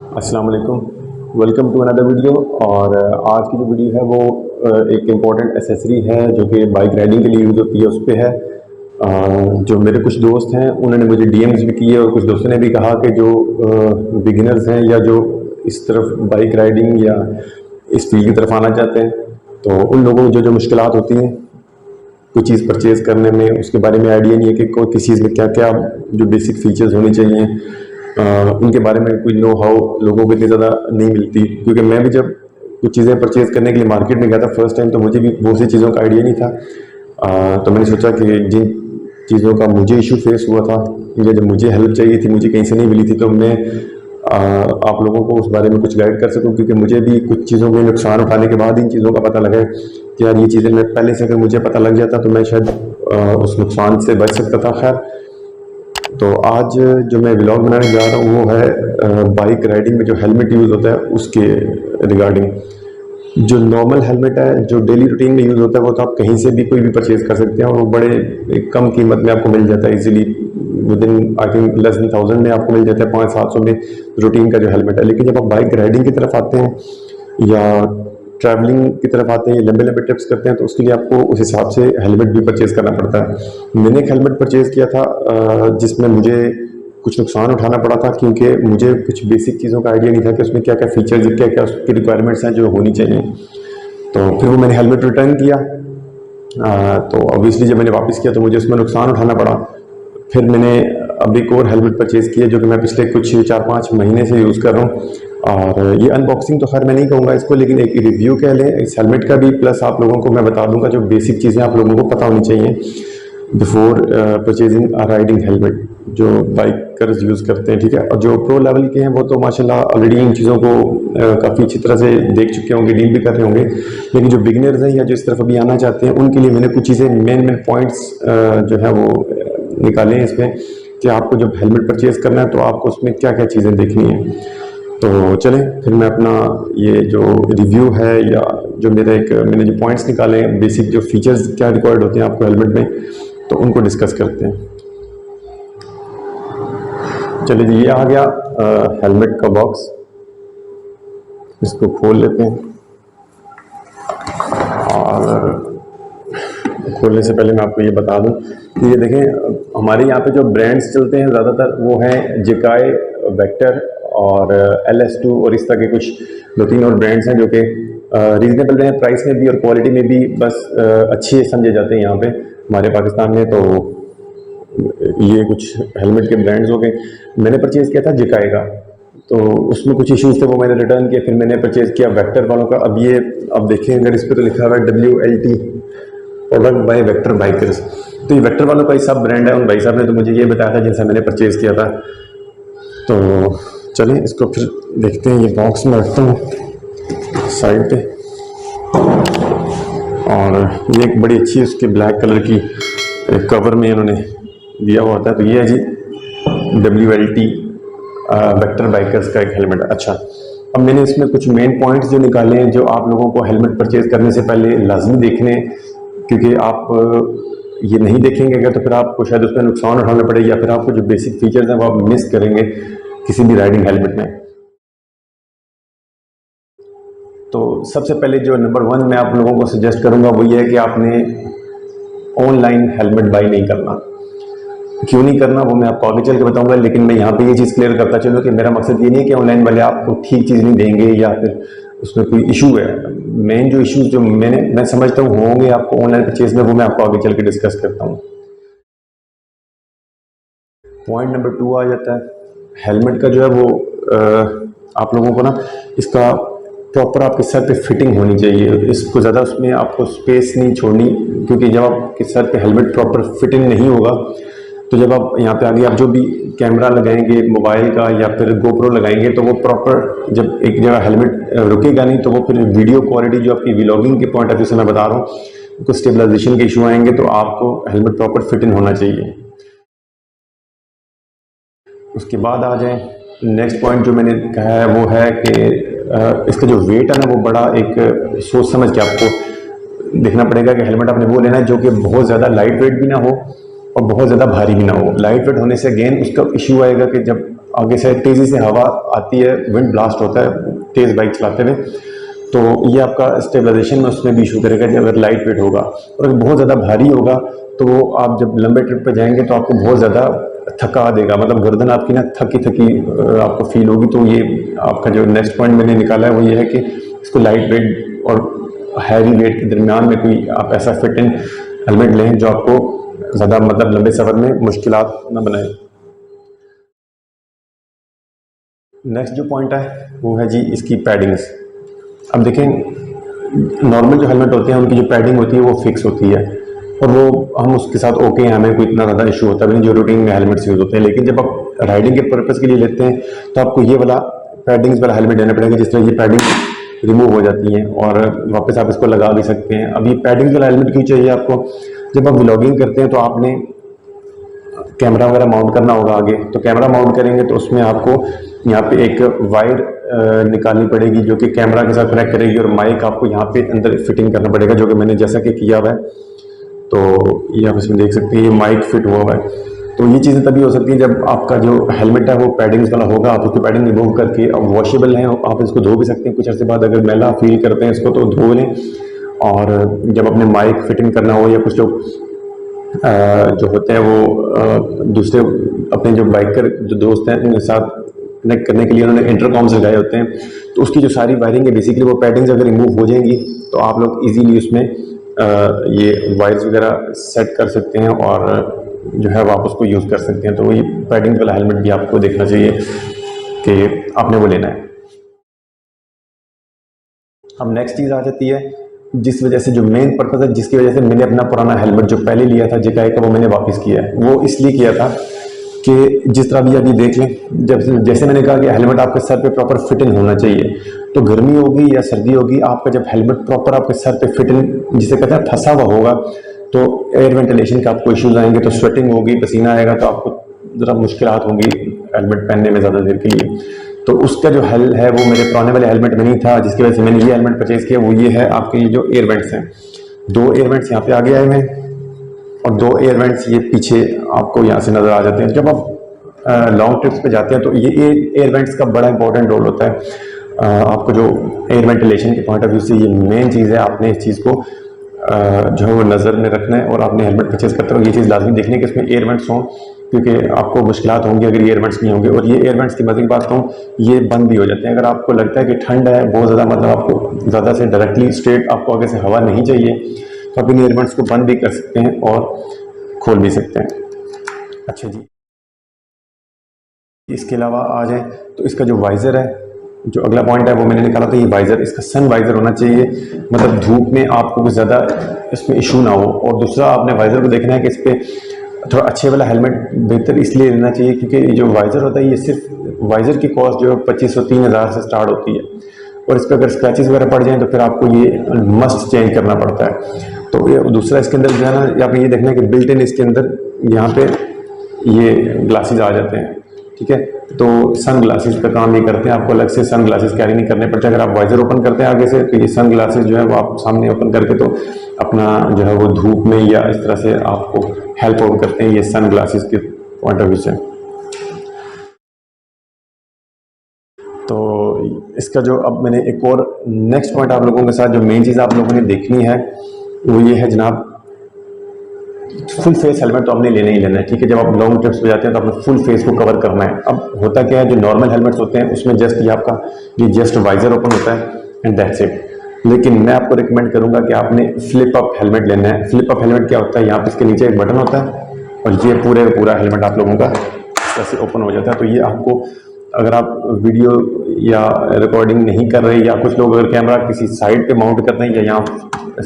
अस्सलाम वालेकुम, welcome to another video. और आज की जो वीडियो है वो एक इम्पॉर्टेंट एसेसरी है जो कि बाइक राइडिंग के लिए यूज़ होती है, उस पर है। जो मेरे कुछ दोस्त हैं उन्होंने मुझे डीएम्स भी किए और कुछ दोस्तों ने भी कहा कि जो बिगिनर्स हैं या जो इस तरफ बाइक राइडिंग या इस फील्ड की तरफ आना चाहते हैं, तो उन लोगों को जो जो मुश्किलात होती हैं कोई चीज़ परचेज़ करने में, उसके बारे में आइडिया नहीं है कि कोई किस चीज़ में क्या क्या जो बेसिक फीचर्स होने चाहिए, उनके बारे में कोई नो हाउ लोगों को इतनी ज़्यादा नहीं मिलती। क्योंकि मैं भी जब कुछ चीज़ें परचेज़ करने के लिए मार्केट में गया था फर्स्ट टाइम, तो मुझे भी बहुत सी चीज़ों का आइडिया नहीं था। तो मैंने सोचा कि जिन चीज़ों का मुझे इशू फेस हुआ था या जब मुझे हेल्प चाहिए थी, मुझे कहीं से नहीं मिली थी, तो मैं आप लोगों को उस बारे में कुछ गाइड कर सकूं। क्योंकि मुझे भी कुछ चीज़ों में नुकसान उठाने के बाद इन चीज़ों का पता लगा कि यार ये चीज़ें मैं पहले से अगर मुझे पता लग जाता तो मैं शायद उस नुकसान से बच सकता था। खैर, तो आज जो मैं व्लॉग बनाने जा रहा हूँ वो है बाइक राइडिंग में जो हेलमेट यूज़ होता है उसके रिगार्डिंग। जो नॉर्मल हेलमेट है जो डेली रूटीन में यूज़ होता है वो तो आप कहीं से भी कोई भी परचेज़ कर सकते हैं और वो बड़े एक कम कीमत में आपको मिल जाता है easily. With in I think less than 1000 में आपको मिल जाता है, 500-700 में रूटीन का जो हेलमेट है। लेकिन जब आप बाइक राइडिंग की तरफ आते हैं या ट्रैवलिंग की तरफ आते हैं, लंबे लंबे ट्रिप्स करते हैं, तो उसके लिए आपको उस हिसाब से हेलमेट भी परचेज़ करना पड़ता है। मैंने एक हेलमेट परचेज़ किया था जिसमें मुझे कुछ नुकसान उठाना पड़ा था क्योंकि मुझे कुछ बेसिक चीज़ों का आइडिया नहीं था कि उसमें क्या क्या फीचर्स, क्या क्या उसकी रिक्वायरमेंट्स हैं जो होनी चाहिए। तो फिर वो मैंने हेलमेट रिटर्न किया। तो ऑब्वियसली जब मैंने वापस किया तो मुझे उसमें नुकसान उठाना पड़ा। फिर मैंने अब एक और हेलमेट परचेज़ किया जो कि मैं पिछले कुछ 4-5 महीने से यूज़ कर रहा हूँ। और ये अनबॉक्सिंग तो खैर मैं नहीं कहूँगा इसको, लेकिन एक रिव्यू कह लें इस हेलमेट का भी, प्लस आप लोगों को मैं बता दूंगा जो बेसिक चीज़ें आप लोगों को पता होनी चाहिए before purchasing a riding helmet जो बाइकर्स यूज़ करते हैं। ठीक है, और जो प्रो लेवल के हैं वो तो माशाल्लाह ऑलरेडी इन चीज़ों को काफ़ी अच्छी तरह से देख चुके होंगे, डील भी कर रहे होंगे। लेकिन जो बिगिनर्स हैं या जो इस तरफ अभी आना चाहते हैं उनके लिए मैंने कुछ चीज़ें मेन पॉइंट्स जो है वो निकाले हैं इसमें कि आपको जब हेलमेट परचेज़ करना है तो आपको उसमें क्या क्या चीज़ें देखनी है। तो चलें फिर मैं अपना ये जो रिव्यू है या जो मेरा एक मैंने जो पॉइंट्स निकाले हैं, बेसिक जो फीचर्स क्या रिक्वायर्ड होते हैं आपको हेलमेट में, तो उनको डिस्कस करते हैं। चलिए जी, ये आ गया हेलमेट का बॉक्स। इसको खोल लेते हैं और खोलने से पहले मैं आपको ये बता दूं कि ये देखें हमारे यहाँ पे जो ब्रांड्स चलते हैं ज़्यादातर वो हैं जिकाई, वेक्टर और LS2 और इस तरह के कुछ 2-3 और ब्रांड्स हैं जो कि रीजनेबल हैं प्राइस में भी और क्वालिटी में भी, बस अच्छे समझे जाते हैं यहाँ पे हमारे पाकिस्तान में। तो ये कुछ हेलमेट के ब्रांड्स हो गए। मैंने परचेज़ किया था जिकाई का, तो उसमें कुछ इश्यूज थे वो मैंने रिटर्न किया। फिर मैंने परचेज़ किया वेक्टर वालों का। अब ये अब देखें अगर इस पर तो लिखा हुआ है WLT, product by vector bikers. तो ये वेक्टर वालों का ही सब ब्रांड है। उन भाई साहब ने तो मुझे ये बताया था जिनसे मैंने परचेज़ किया था। तो चलें इसको फिर देखते हैं। ये बॉक्स में रखता हूँ साइड पे, और ये एक बड़ी अच्छी उसके ब्लैक कलर की कवर में इन्होंने दिया हुआ होता है। तो ये है जी WLT वेक्टर बाइकर्स का एक हेलमेट। अच्छा, अब मैंने इसमें कुछ मेन पॉइंट्स जो निकाले हैं जो आप लोगों को हेलमेट परचेज़ करने से पहले लाजमी देखने, क्योंकि आप ये नहीं देखेंगे अगर तो फिर आपको शायद उसमें नुकसान उठाना पड़े या फिर आपको जो बेसिक फीचर्स हैं वो आप मिस करेंगे किसी भी राइडिंग हेलमेट में। तो सबसे पहले जो नंबर 1 मैं आप लोगों को सजेस्ट करूंगा वो ये है कि आपने ऑनलाइन हेलमेट बाई नहीं करना। क्यों नहीं करना वो मैं आपको आगे चल के बताऊंगा, लेकिन मैं यहाँ पे ये चीज़ क्लियर करता चलूँ कि मेरा मकसद ये नहीं है कि ऑनलाइन वाले आपको ठीक चीज़ नहीं देंगे या फिर उसमें कोई इशू है। मेन जो इशूज जो मैं समझता हूँ होंगे आपको ऑनलाइन परचेज में, वो मैं आपको आगे चल के डिस्कस करता हूँ। पॉइंट नंबर 2 आ जाता है हेलमेट का जो है वो आप लोगों को ना इसका प्रॉपर आपके सर पे फिटिंग होनी चाहिए। इसको ज़्यादा उसमें आपको स्पेस नहीं छोड़नी, क्योंकि जब आपके सर पे हेलमेट प्रॉपर फिटिंग नहीं होगा तो जब आप यहाँ पे आगे आप जो भी कैमरा लगाएंगे मोबाइल का या फिर गोप्रो लगाएंगे तो वो प्रॉपर जब एक जगह हेलमेट रुकेगा नहीं तो वो फिर वीडियो क्वालिटी जो आपकी व्लॉगिंग के पॉइंट ऑफ व्यू से मैं बता रहा हूँ कुछ स्टेबलाइजेशन के इशू आएंगे। तो आपको हेलमेट प्रॉपर फिटिंग होना चाहिए। उसके बाद आ जाए नेक्स्ट पॉइंट जो मैंने कहा है वो है कि इसका जो वेट है ना वो बड़ा एक सोच समझ के आपको देखना पड़ेगा कि हेलमेट आपने वो लेना है जो कि बहुत ज़्यादा लाइट वेट भी ना हो और बहुत ज़्यादा भारी भी ना हो। लाइट वेट होने से अगेन उसका इश्यू आएगा कि जब आगे से तेज़ी से हवा आती है, विंड ब्लास्ट होता है तेज़ बाइक चलाते हुए, तो ये आपका स्टेबलाइजेशन में उसमें भी इशू करेगा कि अगर लाइट वेट होगा। और अगर बहुत ज़्यादा भारी होगा तो आप जब लंबे ट्रिप पे जाएंगे तो आपको बहुत ज़्यादा थका देगा, मतलब गर्दन आपकी ना थकी थकी आपको फील होगी। तो ये आपका जो नेक्स्ट पॉइंट मैंने निकाला है वो ये है कि इसको लाइट वेट और हैवी वेट के दरमियान में कोई आप ऐसा फिट इन हेलमेट लें जो आपको ज़्यादा मतलब लंबे सफ़र में मुश्किलात ना बनाए। नेक्स्ट जो पॉइंट है वो है जी इसकी पैडिंग्स। अब देखें, नॉर्मल जो हेलमेट होते हैं उनकी जो पैडिंग होती है वो फिक्स होती है और वो हम उसके साथ ओके हैं, हमें कोई इतना ज़्यादा इशू होता भी नहीं जो रूटीन में हेलमेट्स यूज़ होते हैं। लेकिन जब आप राइडिंग के पर्पज़ के लिए लेते हैं तो आपको ये वाला पैडिंग्स वाला हेलमेट लेना पड़ेगा, जिस तरह ये पैडिंग रिमूव हो जाती हैं और वापस आप इसको लगा भी सकते हैं। अब ये पैडिंग्स वाला हेलमेट क्यों चाहिए आपको? जब आप व्लॉगिंग करते हैं तो आपने कैमरा वगैरह माउंट करना होगा आगे, तो कैमरा माउंट करेंगे तो उसमें आपको यहाँ पे एक वायर निकालनी पड़ेगी जो कि कैमरा के साथ कनेक्ट करेगी और माइक आपको यहाँ पे अंदर फिटिंग करना पड़ेगा, जो कि मैंने जैसा कि किया हुआ है। तो ये आप इसमें देख सकते हैं ये माइक फिट हुआ हुआ है। तो ये चीज़ें तभी हो सकती है जब आपका जो हेलमेट है वो पैडिंग्स वाला होगा। आप उसकी पैडिंग रिमूव करके, अब वॉशेबल है, आप इसको धो भी सकते हैं कुछ अर्से बाद, अगर मैला फील करते हैं इसको तो धो लें। और जब अपने माइक फिटिंग करना हो या कुछ लोग जो होते हैं वो दूसरे अपने जो बाइकर जो दोस्त हैं उनके साथ कनेक्ट करने के लिए उन्होंने इंटरकॉम्स लगाए होते हैं, तो उसकी जो सारी वायरिंग है बेसिकली वो पैडिंग्स अगर रिमूव हो जाएंगी तो आप लोग इजीली उसमें ये वायर्स वगैरह सेट कर सकते हैं और जो है आप उसको यूज़ कर सकते हैं। तो ये पैडिंग वाला हेलमेट भी आपको देखना चाहिए कि आपने वो लेना है। अब नेक्स्ट चीज़ आ जाती है जिस वजह से जो मेन पर्पज़ है, जिसकी वजह से मैंने अपना पुराना हेलमेट जो पहले लिया था जेकाई का वो मैंने वापस किया है। वो इसलिए किया था कि जिस तरह भी अभी देख लें, जब जैसे मैंने कहा कि हेलमेट आपके सर पे प्रॉपर फिट इन होना चाहिए, तो गर्मी होगी या सर्दी होगी आपका जब हेलमेट प्रॉपर आपके सर पे फिट इन जिसे कहते हैं फंसा हुआ होगा तो एयर वेंटिलेशन के आपको इश्यूज आएंगे, तो स्वेटिंग होगी, पसीना आएगा, तो आपको ज़रा मुश्किलात होंगी हेलमेट पहनने में ज़्यादा देर के लिए। तो उसका जो हल है वो मेरे पुराने वाले हेलमेट में नहीं था, जिसकी वजह से मैंने ये हेलमेट परचेज किया। वो ये है आपके ये जो एयर वेंट्स हैं, 2 एयर वेंट्स यहाँ पे आगे आए हुए हैं और 2 एयर वेंट्स ये पीछे आपको यहाँ से नज़र आ जाते हैं। जब आप लॉन्ग ट्रिप्स पे जाते हैं तो ये एयर वेंट्स का बड़ा इंपॉर्टेंट रोल होता है। आपको जो एयर वेंटिलेशन के पॉइंट ऑफ व्यू से ये मेन चीज़ है, आपने इस चीज़ को जो है वो नज़र में रखना है और आपने हेलमेट परचेज करते हो ये चीज़ लाजमी देखनी है कि इसमें एयर वेंट्स हों, क्योंकि आपको मुश्किलात होंगी अगर ये एयर वेंट्स नहीं होंगे। और ये एयर वेंट्स की मज़े की बात कहूँ, ये बंद भी हो जाते हैं। अगर आपको लगता है कि ठंड है बहुत ज़्यादा, मतलब आपको ज़्यादा से डायरेक्टली स्ट्रेट आपको आगे से हवा नहीं चाहिए, तो आप इन एयर वेंट्स को बंद भी कर सकते हैं और खोल भी सकते हैं। अच्छा जी, इसके अलावा आ जाए तो इसका जो वाइज़र है, जो अगला पॉइंट है वो मैंने निकाला था, ये वाइज़र, इसका सन वाइज़र होना चाहिए, मतलब धूप में आपको कुछ ज़्यादा इसमें इशू ना हो। और दूसरा आपने वाइज़र को देखना है कि इस पर थोड़ा अच्छे वाला हेलमेट बेहतर इसलिए लेना चाहिए क्योंकि जो वाइज़र होता है ये सिर्फ वाइज़र की कॉस्ट जो है 2500-3000 से स्टार्ट होती है और इस पर अगर स्क्रैचेस वगैरह पड़ जाएँ तो फिर आपको ये मस्ट चेंज करना पड़ता है। तो ये दूसरा इसके अंदर जो है ना, आपने ये देखना है कि बिल्ट इन इसके अंदर यहाँ पे ये ग्लासेस आ जाते हैं, ठीक है। तो सन ग्लासेस का काम ये करते हैं, आपको अलग से सन ग्लासेस कैरी नहीं करने पड़ते। अगर आप वाइज़र ओपन करते हैं आगे से तो ये सन ग्लासेस जो है वो आप सामने ओपन करके तो अपना जो है वो धूप में या इस तरह से आपको हेल्प आउट करते हैं ये सन ग्लासेस के पॉइंट ऑफ व्यू से। तो इसका जो अब मैंने एक और नेक्स्ट पॉइंट आप लोगों के साथ जो मेन चीज़ आप लोगों ने देखनी है वो ये है जनाब, फुल फेस हेलमेट तो आपने लेना ही लेना है, ठीक है। जब आप लॉन्ग ट्रिप्स पे जाते हैं तो आपने फुल फेस को कवर करना है। अब होता क्या है, जो नॉर्मल हेलमेट्स होते हैं उसमें जस्ट ये आपका ये जस्ट वाइजर ओपन होता है एंड दैट्स इट। लेकिन मैं आपको रिकमेंड करूंगा कि आपने फ्लिप अप हेलमेट लेना है। फ्लिप अप हेलमेट क्या होता है, यहाँ पे इसके नीचे एक बटन होता है और ये पूरा हेलमेट आप लोगों का ऐसे ओपन हो जाता है। तो ये आपको, अगर आप वीडियो या रिकॉर्डिंग नहीं कर रहे, या कुछ लोग अगर कैमरा किसी साइड पे माउंट करते हैं या यहाँ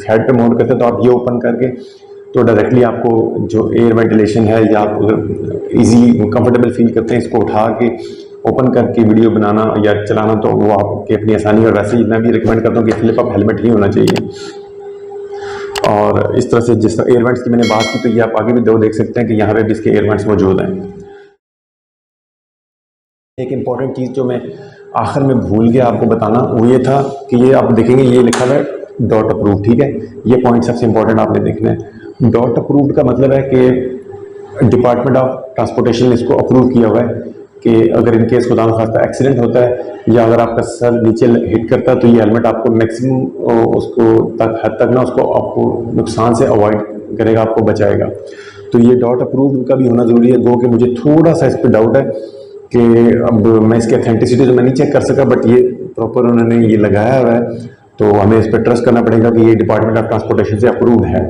हेड पे माउंट करते हैं, तो आप ये ओपन करके तो डायरेक्टली आपको जो एयर वेंटिलेशन है या आप अगर ईजीली कंफर्टेबल फील करते हैं इसको उठा के ओपन करके वीडियो बनाना या चलाना, तो वो आपकी अपनी आसानी। और वैसे ही मैं भी रिकमेंड करता हूँ कि फ्लिप अप हेलमेट ही होना चाहिए। और इस तरह से जिस एयर वेंट्स की मैंने बात की, तो ये आप आगे भी दो देख सकते हैं कि यहाँ पे भी इसके एयर वेंट्स मौजूद हैं। एक इम्पॉर्टेंट चीज़ जो मैं आखिर में भूल गया आपको बताना, वो ये था कि ये आप देखेंगे ये लिखा हुआ है डॉट अप्रूव, ठीक है। ये पॉइंट सबसे इम्पोर्टेंट आपने देखना है। डॉट अप्रूव्ड का मतलब है कि डिपार्टमेंट ऑफ ट्रांसपोर्टेशन ने इसको अप्रूव किया हुआ है कि अगर इन केस खुदा खास्ता एक्सीडेंट होता है या अगर आपका सर नीचे हिट करता है तो ये हेलमेट आपको मैक्सिमम उसको तक हद तक ना उसको आपको नुकसान से अवॉइड करेगा, आपको बचाएगा। तो ये डॉट अप्रूव्ड का भी होना ज़रूरी है। गो कि मुझे थोड़ा सा इस पर डाउट है कि अब मैं इसकी अथेंटिसिटी तो मैं नहीं चेक कर सका, बट ये प्रॉपर उन्होंने ये लगाया हुआ है तो हमें इस पर ट्रस्ट करना पड़ेगा कि ये डिपार्टमेंट ऑफ ट्रांसपोर्टेशन से अप्रूव्ड है।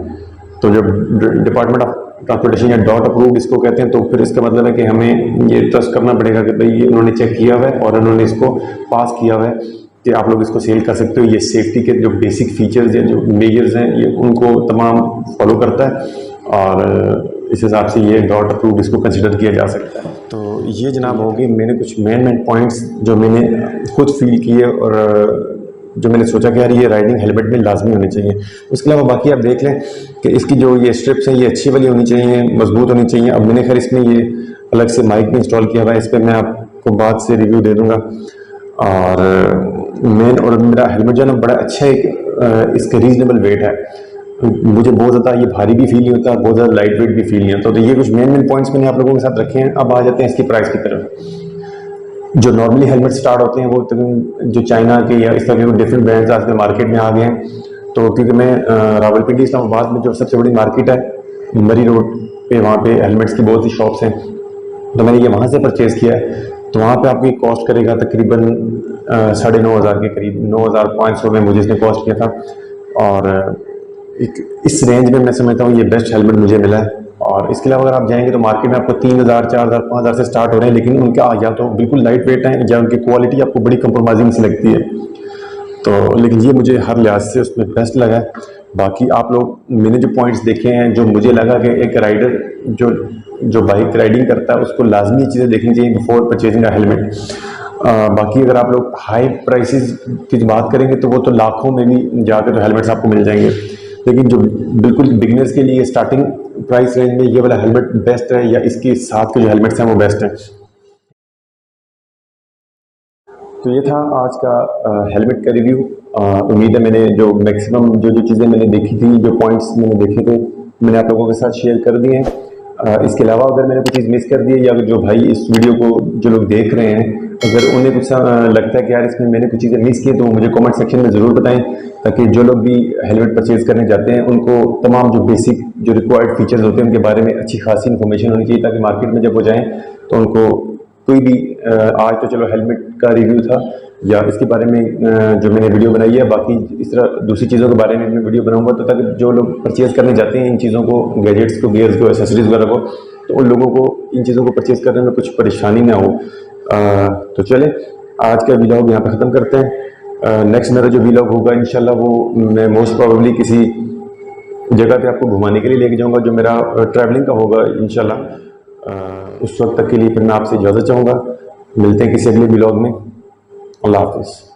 तो जब डिपार्टमेंट ऑफ ट्रांसपोर्टेशन या डॉट अप्रूव्ड इसको कहते हैं तो फिर इसका मतलब है कि हमें ये ट्रस्ट करना पड़ेगा कि भाई ये उन्होंने चेक किया हुआ है और उन्होंने इसको पास किया हुआ है कि आप लोग इसको सेल कर सकते हो। ये सेफ्टी के जो बेसिक फीचर्स या जो मेजर्स हैं ये उनको तमाम फॉलो करता है और इस हिसाब से ये डॉट अप्रूव्ड इसको कंसिडर किया जा सकता है। तो ये जनाब होगी मैंने कुछ मेन पॉइंट्स जो मैंने खुद फील किए और जो मैंने सोचा कि यार ये राइडिंग हेलमेट में लाजमी होनी चाहिए। उसके अलावा बाकी आप देख लें कि इसकी जो ये स्ट्रिप्स हैं ये अच्छी वाली होनी चाहिए, मजबूत होनी चाहिए। अब मैंने खैर इसमें ये अलग से माइक भी इंस्टॉल किया हुआ है, इस पर मैं आपको बाद से रिव्यू दे दूंगा। और मेन और मेरा हेलमेट जो है ना बड़ा अच्छा एक इसका रीजनेबल वेट है, मुझे बहुत ज़्यादा ये भारी भी फील नहीं होता, बहुत ज़्यादा लाइट वेट भी फील नहीं होता। तो ये कुछ मेन पॉइंट्स मैंने आप लोगों के साथ रखे हैं। अब आ जाते हैं इसकी प्राइस की तरफ। जो नॉर्मली हेलमेट स्टार्ट होते हैं वो जो चाइना के या इस तरह के डिफरेंट ब्रांड्स आज में मार्केट में आ गए हैं। तो क्योंकि मैं रावलपिंडी इस्लामाबाद में जो सबसे बड़ी मार्केट है मरी रोड पे, वहाँ पे हेलमेट्स की बहुत सी शॉप्स हैं, तो मैंने ये वहाँ से परचेज़ किया है। तो वहाँ पे आपकी कॉस्ट करेगा तकरीबन 9,500 के करीब, 9,500 में मुझे इसने कॉस्ट किया था। और इस रेंज में मैं समझता हूँ ये बेस्ट हेलमेट मुझे मिला है। और इसके अलावा अगर आप जाएंगे तो मार्केट में आपको 3,000, 4,000, 5,000 से स्टार्ट हो रहे हैं, लेकिन उनका या तो बिल्कुल लाइट वेट है या उनकी क्वालिटी आपको बड़ी कंप्रोमाइजिंग सी लगती है। तो लेकिन ये मुझे हर लिहाज से उसमें बेस्ट लगा है। बाकी आप लोग मैंने जो पॉइंट्स देखे हैं, जो मुझे लगा कि एक राइडर जो बाइक राइडिंग करता है उसको लाजमी चीज़ें देखनी चाहिए बिफोर परचेजिंग अ हेलमेट। बाकी अगर आप लोग हाई प्राइसेस की बात करेंगे तो वो तो लाखों में भी जाकर तो हेलमेट्स आपको मिल जाएंगे, लेकिन जो बिल्कुल बिगिनर्स के लिए स्टार्टिंग प्राइस रेंज में ये वाला हेलमेट बेस्ट है या इसके साथ के जो हेलमेट्स हैं वो बेस्ट हैं। तो ये था आज का हेलमेट का रिव्यू। उम्मीद है मैंने जो मैक्सिमम जो चीज़ें मैंने देखी थी, जो पॉइंट्स मैंने देखे थे, मैंने आप लोगों के साथ शेयर कर दिए हैं। इसके अलावा अगर मैंने कोई चीज़ मिस कर दी है या जो भाई इस वीडियो को जो लोग देख रहे हैं अगर उन्हें कुछ लगता है कि यार इसमें मैंने कुछ चीज़ें मिस की तो मुझे कमेंट सेक्शन में ज़रूर बताएं, ताकि जो लोग भी हेलमेट परचेज़ करने जाते हैं उनको तमाम जो बेसिक जो रिक्वायर्ड फीचर्स होते हैं उनके बारे में अच्छी खासी इन्फॉर्मेशन होनी चाहिए, ताकि मार्केट में जब वो जाएँ तो उनको कोई भी आज तो चलो हेलमेट का रिव्यू था या इसके बारे में जो मैंने वीडियो बनाई है, बाकी इस तरह दूसरी चीज़ों के बारे में मैं वीडियो बनाऊंगा तो ताकि जो लोग परचेज़ करने जाते हैं इन चीज़ों को, गैजेट्स को, गियर्स को, एसेसरीज वगैरह को, तो उन लोगों को इन चीज़ों को परचेज़ करने में कुछ परेशानी ना हो। तो चले आज का व्लॉग यहाँ पे ख़त्म करते हैं। नेक्स्ट मेरा जो व्लॉग होगा इंशाल्लाह वो मैं मोस्ट प्रोबेबली किसी जगह पे आपको घुमाने के लिए लेके जाऊँगा जो मेरा ट्रैवलिंग का होगा इंशाल्लाह। उस वक्त तक के लिए फिर मैं आपसे इजाज़त चाहूँगा। मिलते हैं किसी अगले व्लॉग में। अल्लाह हाफ़िज़।